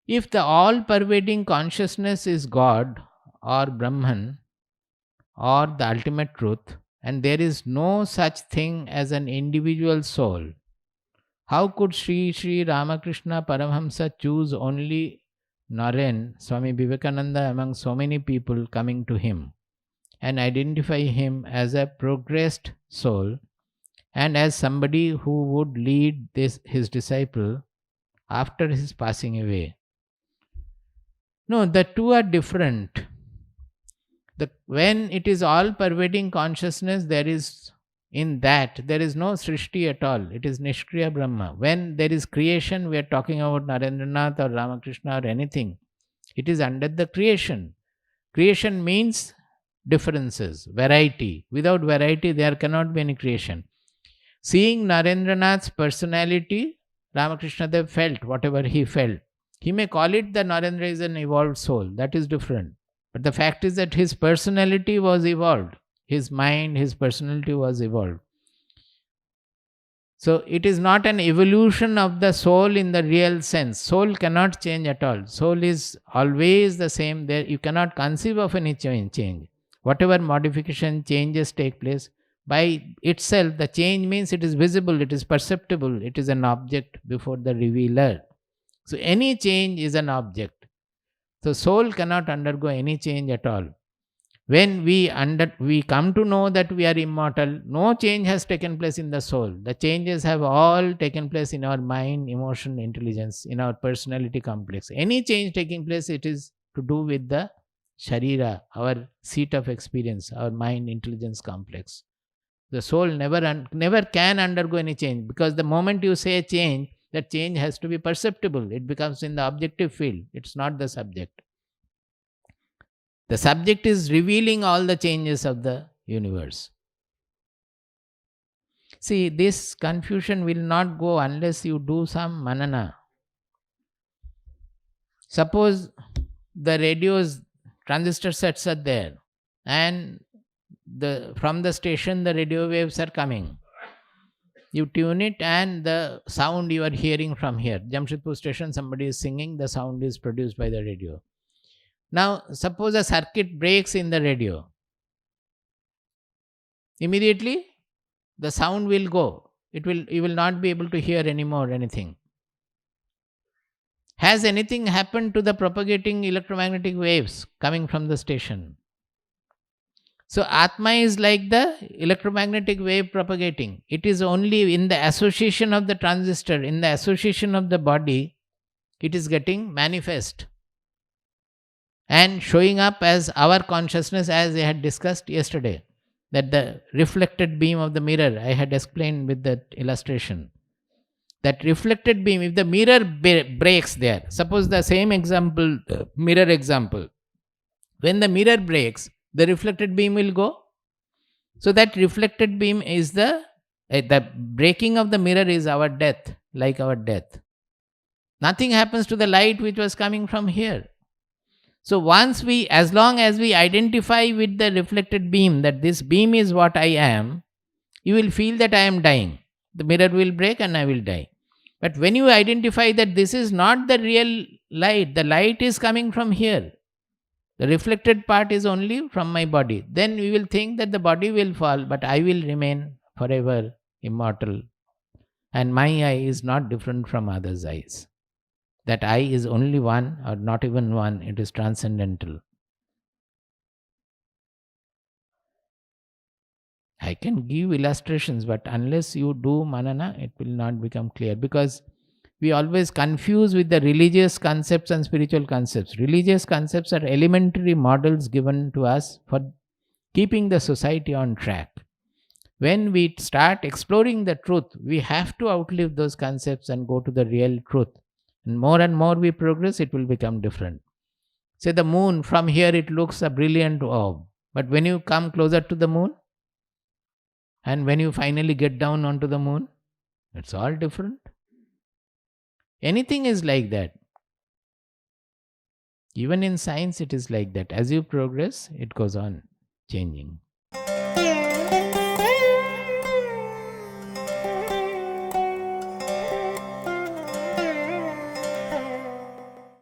If the all-pervading consciousness is God or Brahman or the ultimate truth, and there is no such thing as an individual soul, how could Sri Ramakrishna Paramhamsa choose only Naren, Swami Vivekananda, among so many people coming to him, and identify him as a progressed soul and as somebody who would lead his disciple after his passing away? No, the two are different. When it is all pervading consciousness, there is no Srishti at all. It is Nishkriya Brahma. When there is creation, we are talking about Narendranath or Ramakrishna or anything. It is under the creation. Creation means differences, variety. Without variety, there cannot be any creation. Seeing Narendranath's personality, Ramakrishna Dev felt whatever he felt. He may call it that Narendra is an evolved soul. That is different. But the fact is that his personality was evolved. His mind, his personality was evolved. So it is not an evolution of the soul in the real sense. Soul cannot change at all. Soul is always the same. There you cannot conceive of any change. Whatever modification, changes take place, by itself the change means it is visible, it is perceptible, it is an object before the revealer. So any change is an object. So soul cannot undergo any change at all. When we come to know that we are immortal, no change has taken place in the soul. The changes have all taken place in our mind, emotion, intelligence, in our personality complex. Any change taking place, it is to do with the Sharira, our seat of experience, our mind, intelligence complex. The soul never can undergo any change, because the moment you say change, that change has to be perceptible. It becomes in the objective field. It's not the subject. The subject is revealing all the changes of the universe. See, this confusion will not go unless you do some manana. Suppose the radio's transistor sets are there, and from the station the radio waves are coming. You tune it, and the sound you are hearing from here, Jamshedpur station, somebody is singing, the sound is produced by the radio. Now, suppose a circuit breaks in the radio. Immediately, the sound will go. You will not be able to hear anymore anything. Has anything happened to the propagating electromagnetic waves coming from the station? So Atma is like the electromagnetic wave propagating. It is only in the association of the transistor, in the association of the body, it is getting manifest and showing up as our consciousness, as I had discussed yesterday. That the reflected beam of the mirror, I had explained with that illustration. That reflected beam, if the mirror breaks there, suppose the same example, mirror example. When the mirror breaks, the reflected beam will go. So that reflected beam is the breaking of the mirror is our death, like our death. Nothing happens to the light which was coming from here. So as long as we identify with the reflected beam, that this beam is what I am, you will feel that I am dying. The mirror will break and I will die. But when you identify that this is not the real light, the light is coming from here, the reflected part is only from my body, then we will think that the body will fall, but I will remain forever immortal. And my eye is not different from others' eyes. That eye is only one, or not even one, it is transcendental. I can give illustrations, but unless you do manana, it will not become clear, because we always confuse with the religious concepts and spiritual concepts. Religious concepts are elementary models given to us for keeping the society on track. When we start exploring the truth, we have to outlive those concepts and go to the real truth. And more we progress, it will become different. Say the moon, from here it looks a brilliant orb. But when you come closer to the moon, and when you finally get down onto the moon, it's all different. Anything is like that. Even in science, it is like that. As you progress, it goes on changing.